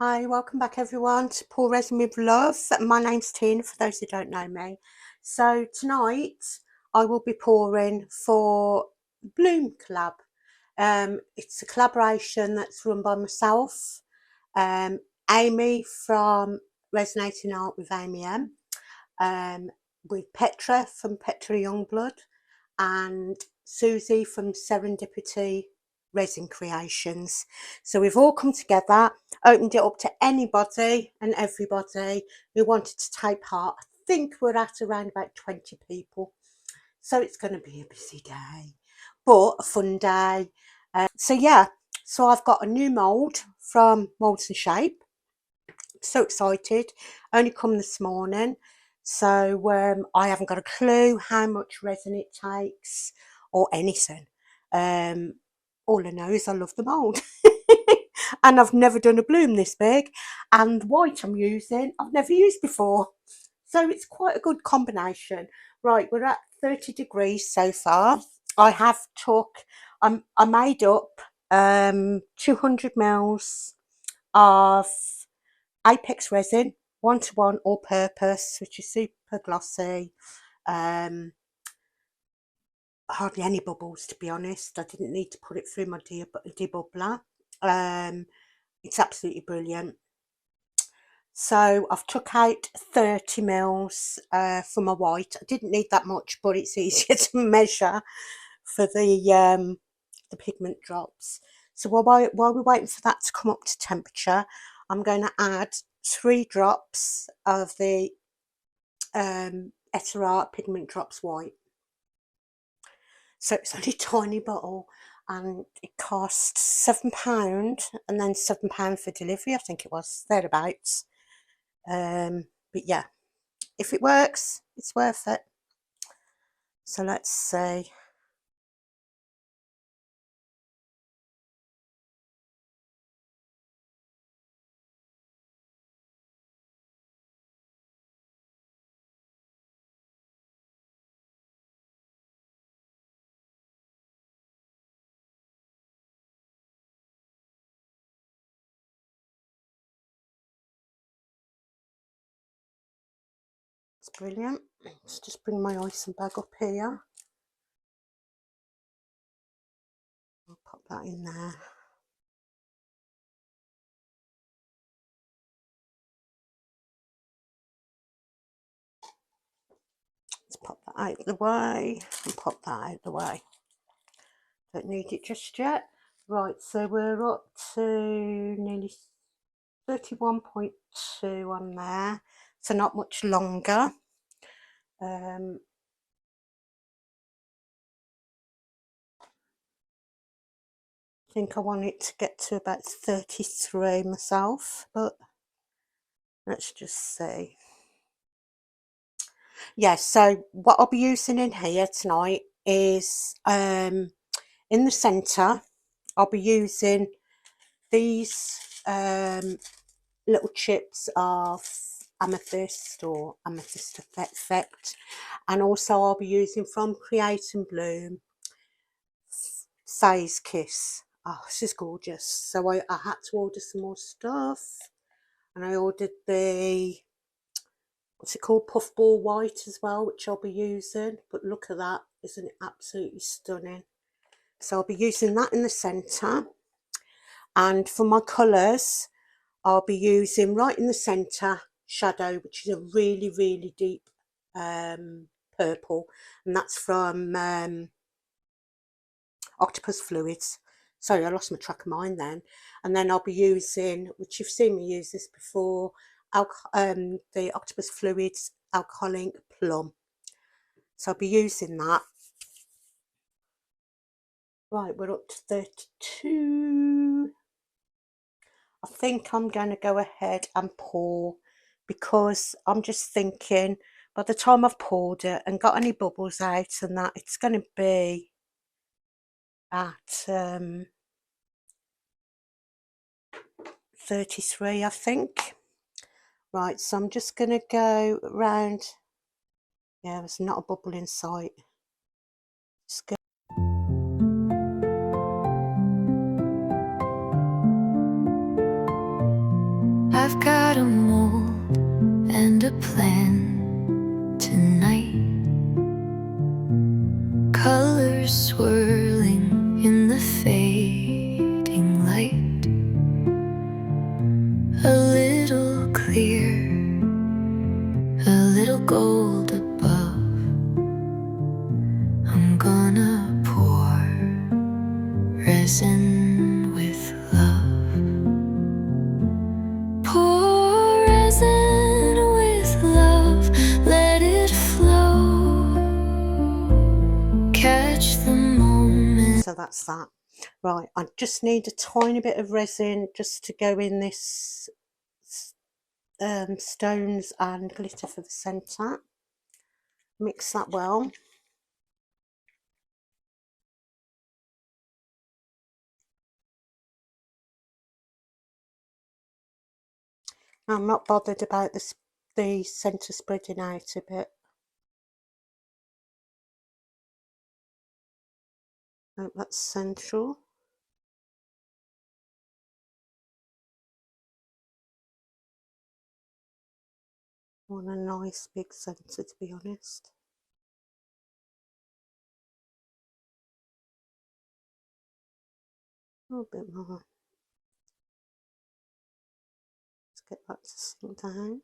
Hi, welcome back everyone to Pour Resin with Love. My name's Tina, for those who don't know me. So tonight I will be pouring for Bloom Collab. It's a collaboration that's run by myself, Amy from Resonating Art with Amy M, with Petra from Petra Youngblood, and Susie from Serendipity Resin Creations. So we've all come together, opened it up to anybody and everybody who wanted to take part. I think we're at around about 20 people. So it's going to be a busy day, but a fun day. So yeah, so I've got a new mould from Moulds and Shape. So excited, only come this morning. So I haven't got a clue how much resin it takes or anything. All I know is I love the mould. And I've never done a bloom this big, and the white I'm using I've never used before, so it's quite a good combination. Right, we're at 30 degrees so far. I have took I made up 200 mils of Apex resin, 1-to-1 all purpose, which is super glossy. Hardly any bubbles, to be honest. I didn't need to put it through my debubbler. It's absolutely brilliant. So I've took out 30 mils for my white. I didn't need that much, but it's easier to measure for the pigment drops. So while we're waiting for that to come up to temperature, I'm going to add 3 drops of the Art Pigment Drops White. So it's only a tiny bottle, and it cost £7 and then £7 for delivery, I think it was, thereabouts. But yeah, if it works, it's worth it. So let's see. It's brilliant. Let's just bring my icing bag up here. I'll pop that in there. Let's pop that out of the way and pop that out of the way. Don't need it just yet. Right, so we're up to nearly 31.2 on there, so not much longer. I think I want it to get to about 33 myself, but let's just see. Yes, so what I'll be using in here tonight is in the centre I'll be using these little chips of amethyst or amethyst effect, and also I'll be using from Create and Bloom Say's Kiss. Oh, this is gorgeous. So I had to order some more stuff, and I ordered the, what's it called, puffball white as well, which I'll be using. But look at that, isn't it absolutely stunning? So I'll be using that in the centre, and for my colours I'll be using right in the centre shadow, which is a really, really deep purple, and that's from Octopus Fluids. Sorry, I lost my track of mind then. And then I'll be using, which you've seen me use this before, the Octopus Fluids Alcoholic Plum. So I'll be using that. Right, we're up to 32. I think I'm going to go ahead and pour, because I'm just thinking by the time I've poured it and got any bubbles out and that, it's going to be at 33, I think. Right, so I'm just going to go around. Yeah, there's not a bubble in sight. Just go. got a mold and a plan tonight. Colors swirling in the fading light. A little clear, a little gold above. I'm gonna pour resin with love. Pour resin with love, let it flow. Catch the moment. So that's that. Right, I just need a tiny bit of resin just to go in this stones and glitter for the centre. Mix that well. I'm not bothered about the centre spreading out a bit. Hope that's central. I want a nice big centre, to be honest. A little bit more. Let's get that to sink down.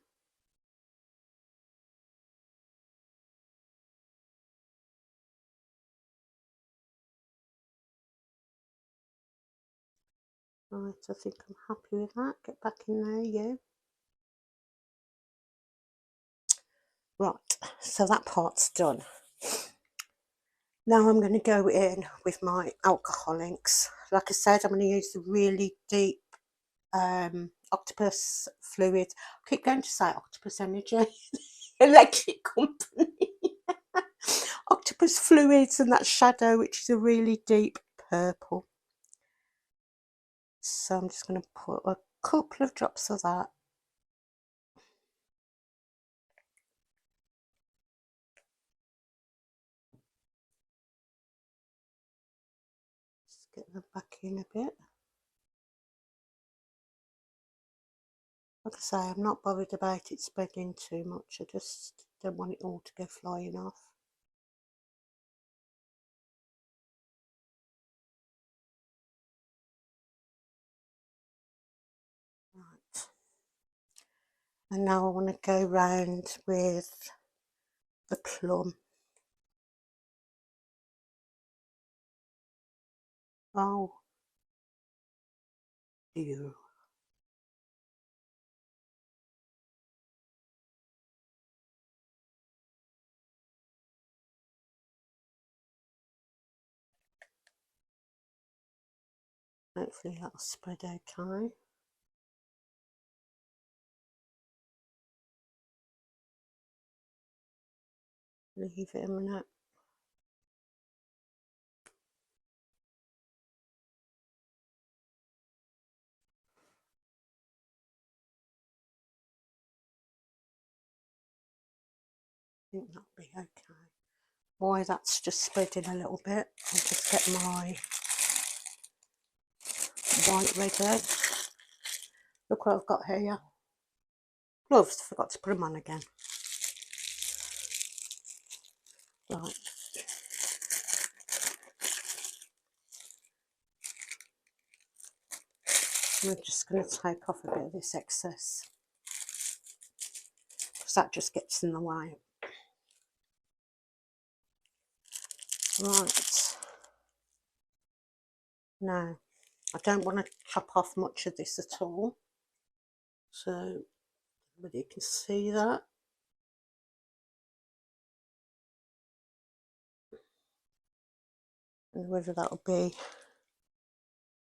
Right, I think I'm happy with that. Get back in there, you. Right, so that part's done. Now I'm going to go in with my alcohol inks. Like I said, I'm going to use the really deep octopus fluid. I keep going to say octopus energy. Electric company. Octopus fluids and that shadow, which is a really deep purple. So I'm just going to put a couple of drops of that. Just get them back in a bit. Like I say, I'm not bothered about it spreading too much. I just don't want it all to go flying off. Right. And now I want to go round with the plum. Oh, ew. Hopefully that'll spread okay. Leave it a minute. I think that'll be okay. Boy, that's just spreading a little bit. I'll just get my white ready. Look what I've got here. Gloves, forgot to put them on again. Right. I'm just going to take off a bit of this excess, because that just gets in the way. Right. Now, I don't want to chop off much of this at all. So, everybody can see that. And whether that'll be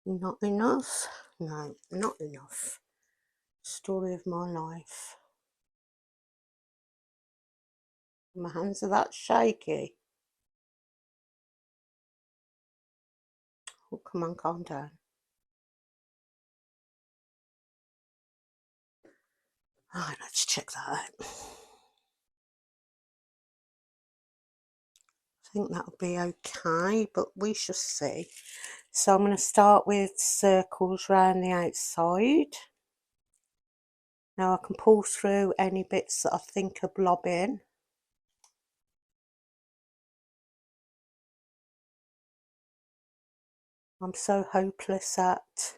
not enough. No, not enough. Story of my life. My hands are that shaky. Oh, come on, calm down. Right, let's check that out. I think that'll be okay, but we shall see. So I'm going to start with circles around the outside. Now I can pull through any bits that I think are blobbing. I'm so hopeless at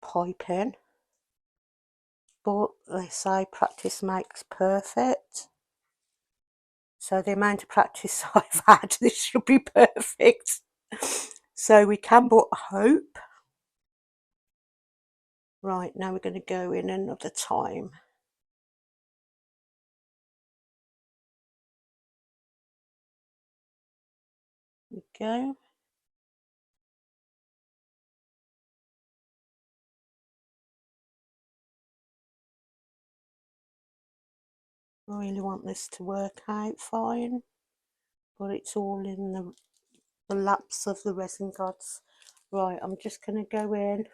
piping, but they say practice makes perfect. So the amount of practice I've had, this should be perfect. So we can but hope. Right, now we're going to go in another time. There we go. I really want this to work out fine, but it's all in the laps of the resin gods. Right, I'm just going to go in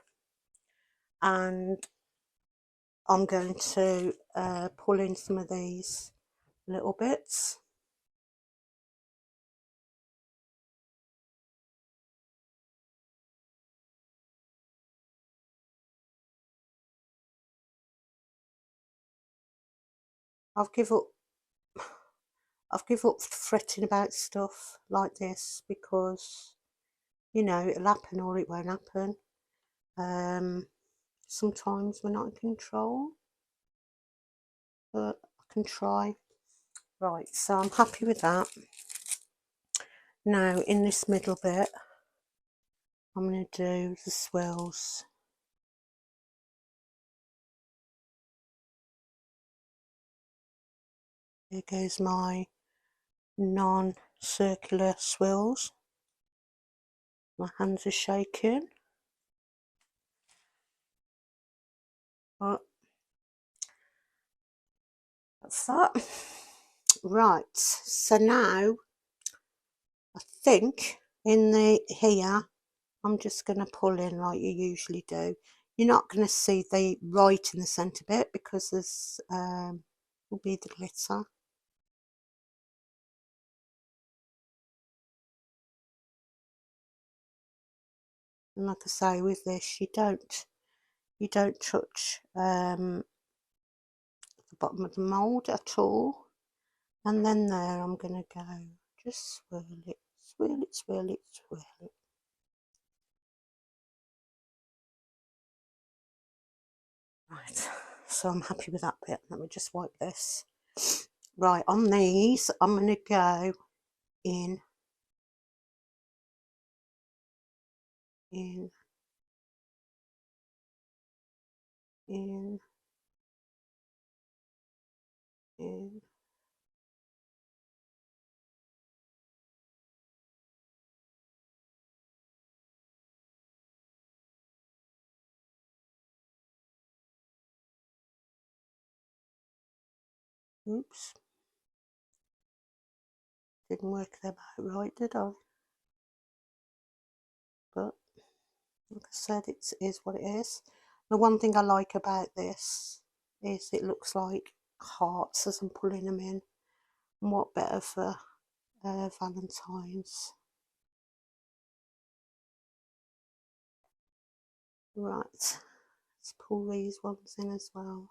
and I'm going to pull in some of these little bits. I've give up fretting about stuff like this because, you know, it'll happen or it won't happen. Sometimes we're not in control, but I can try. Right, so I'm happy with that. Now in this middle bit, I'm going to do the swirls. Here goes my non-circular swirls. My hands are shaking. But that's that. Right, so now I think in the here I'm just going to pull in like you usually do. You're not going to see the right in the centre bit because there's will be the glitter. And like I say, with this you don't touch the bottom of the mould at all. And then there I'm going to go just swirl it, swirl it, swirl it, swirl it. Right, so I'm happy with that bit. Let me just wipe this. Right, on these I'm going to go in, in, in, in. Oops, didn't work them out right, did I? But like I said, it is what it is. The one thing I like about this is it looks like hearts as I'm pulling them in. And what better for Valentine's? Right, let's pull these ones in as well.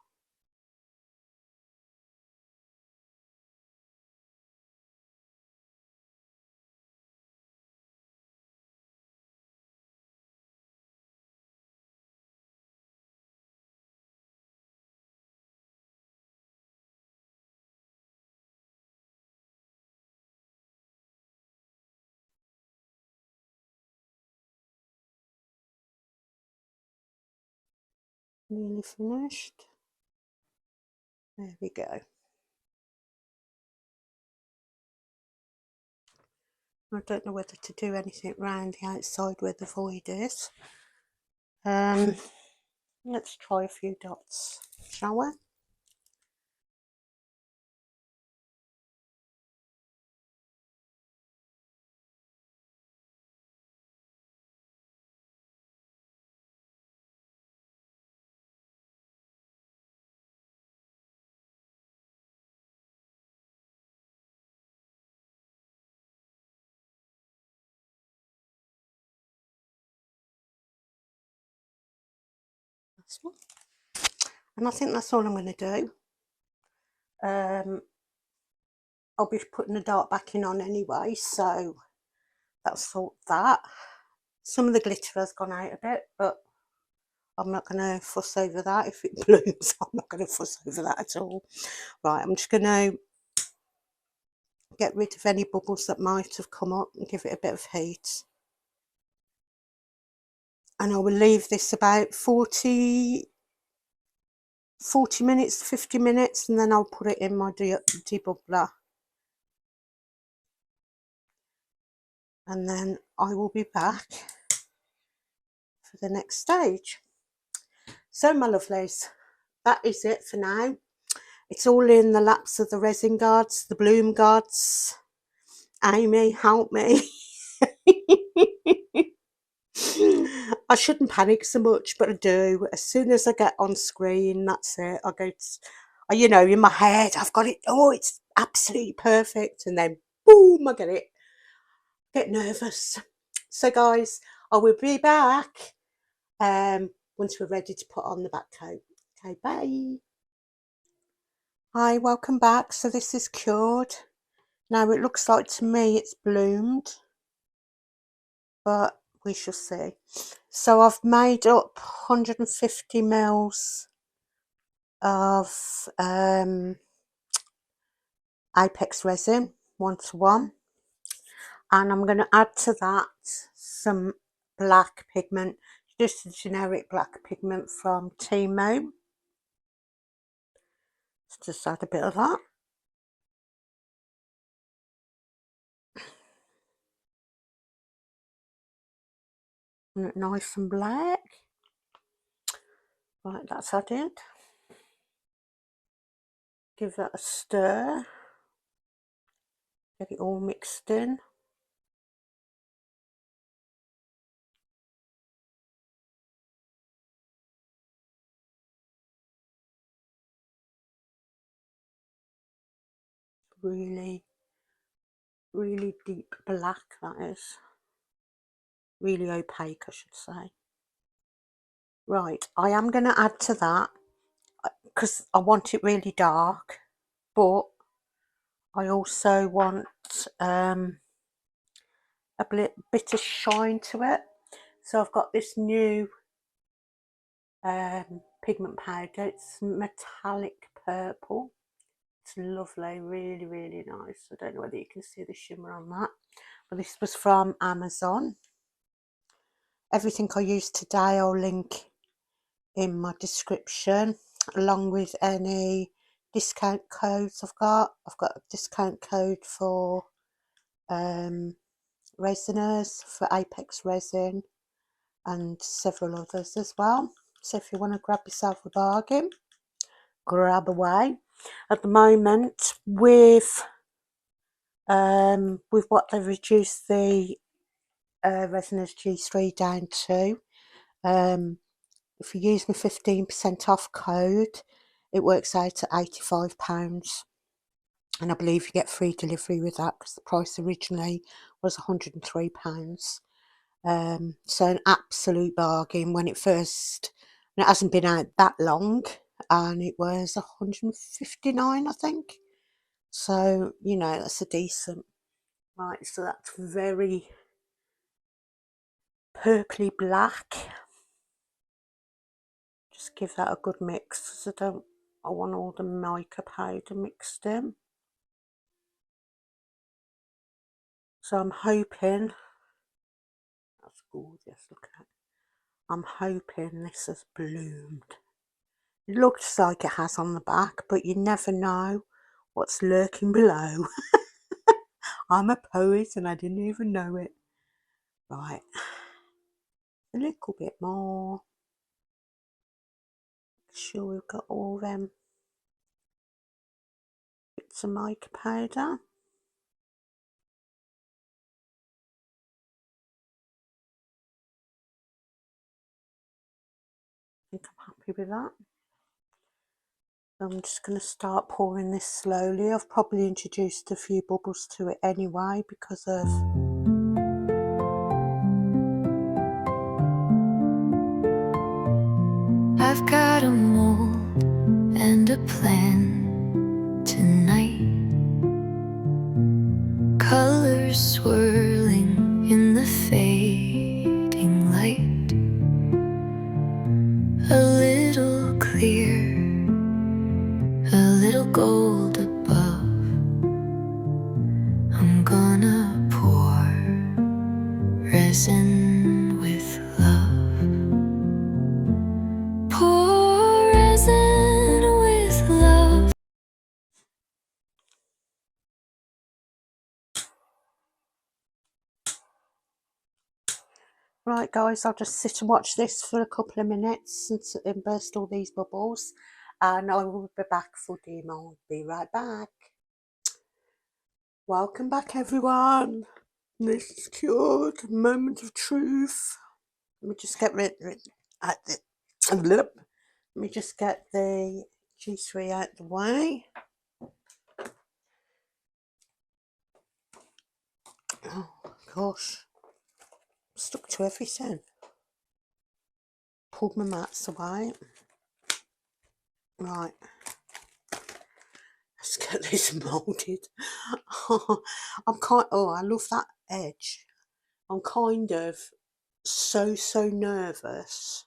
Nearly finished. There we go. I don't know whether to do anything round the outside where the void is. Let's try a few dots, shall we? this one. And I think that's all I'm going to do. I'll be putting the dark backing on anyway, so that'll sort that. Some of the glitter has gone out a bit, but I'm not going to fuss over that. If it blooms, I'm not going to fuss over that at all. Right, I'm just going to get rid of any bubbles that might have come up and give it a bit of heat. And I will leave this about 40 minutes, 50 minutes, and then I'll put it in my debubbler. And then I will be back for the next stage. So my lovelies, that is it for now. It's all in the laps of the resin gods, the bloom gods. Amy, help me. I shouldn't panic so much, but I do. As soon as I get on screen, that's it. I go to, you know, in my head, I've got it. Oh, it's absolutely perfect. And then, boom, I get it. Get nervous. So, guys, I will be back once we're ready to put on the back coat. Okay, bye. Hi, welcome back. So this is cured. Now it looks like to me it's bloomed, but we shall see. So I've made up 150 mils of Apex resin, 1:1, and I'm going to add to that some black pigment, just a generic black pigment from Timo. Let's just add a bit of that. Nice and black. Right, that's added. Give that a stir. Get it all mixed in. Really, really deep black, that is. Really opaque, I should say. Right, I am going to add to that because I want it really dark, but I also want a bit of shine to it. So I've got this new pigment powder. It's metallic purple. It's lovely, really, really nice. I don't know whether you can see the shimmer on that, but this was from Amazon. Everything I use today I'll link in my description, along with any discount codes I've got. I've got a discount code for resiners, for Apex resin, and several others as well. So if you want to grab yourself a bargain, grab away. At the moment, with what they've reduced the resiners G3 down to, if you use my 15% off code, it works out at £85, and I believe you get free delivery with that because the price originally was £103. So an absolute bargain when it first, and it hasn't been out that long, and it was £159, I think. So, you know, that's a decent. Right, so that's very purpley black. Just give that a good mix because I want all the mica powder mixed in. So I'm hoping, that's gorgeous, look at it. I'm hoping this has bloomed. It looks like it has on the back, but you never know what's lurking below. I'm a poet and I didn't even know it. Right, a little bit more. Make sure we've got all them bits of mica powder. I think I'm happy with that. I'm just going to start pouring this slowly. I've probably introduced a few bubbles to it anyway because of I've got a mold and a plan tonight. Colors swirling in the fading light. A little clear, a little gold above. I'm gonna pour resin with love. Pour resin with love. Right guys, I'll just sit and watch this for a couple of minutes and burst all these bubbles, and I will be back for demo. Be right back. Welcome back everyone. This is cured. Moment of truth. Let me just get rid of let me just get the G3 out the way. Oh gosh, stuck to everything. Pulled my mats away. Right, let's get this moulded. I love that edge. I'm kind of so nervous,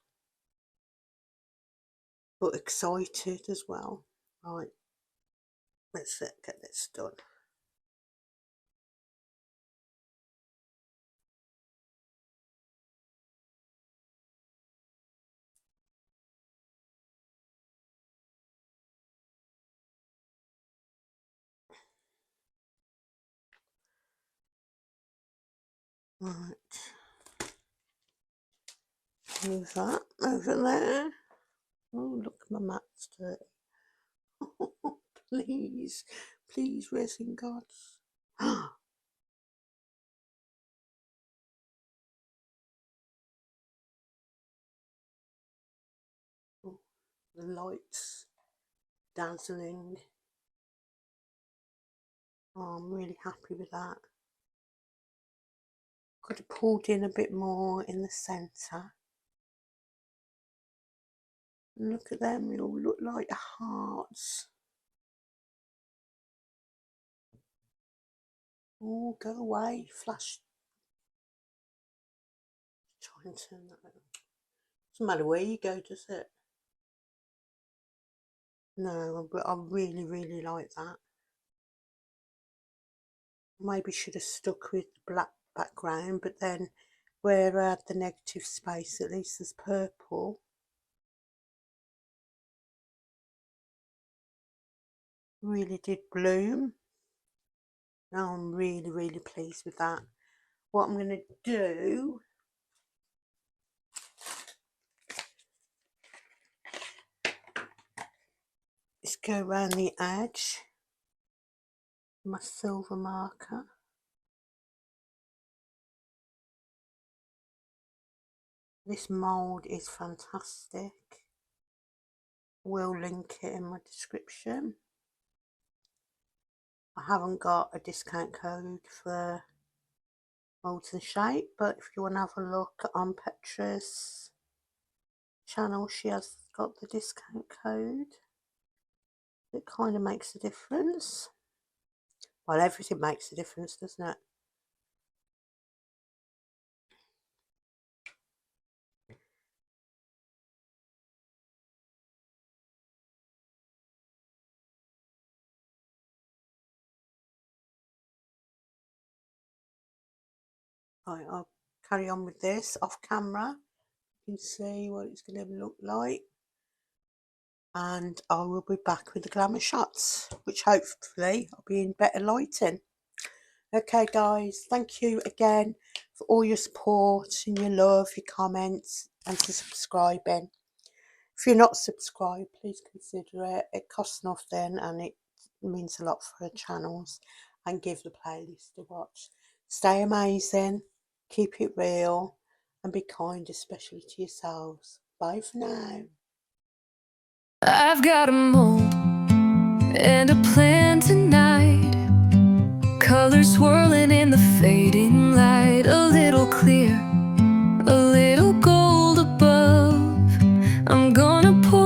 but excited as well. Right, let's get this done. Right, move that over there. Oh, look, my mat's dirty. Please, please, resin gods. Oh, the lights dazzling. Oh, I'm really happy with that. Could have pulled in a bit more in the centre. Look at them, they all look like hearts. Oh, go away, flash. Try and turn that over. Doesn't matter where you go, does it? No, but I really like that. Maybe should have stuck with black background, but then where I had the negative space, at least there's purple. Really did bloom. Now I'm really pleased with that. What I'm going to do is go around the edge with my silver marker. This mould is fantastic. We'll link it in my description. I haven't got a discount code for Molds and Shape, but if you want to have a look on Petra's channel, she has got the discount code. It kind of makes a difference. Well, everything makes a difference, doesn't it? Right, I'll carry on with this off camera. You can see what it's going to look like. And I will be back with the glamour shots, which hopefully I'll be in better lighting. Okay guys, thank you again for all your support and your love, your comments, and for subscribing. If you're not subscribed, please consider it. It costs nothing and it means a lot for our channels, and give the playlist a watch. Stay amazing, keep it real, and be kind, especially to yourselves. Bye for now. I've got a mold and a plan tonight. Colors swirling in the fading light. A little clear, a little gold above. I'm gonna pour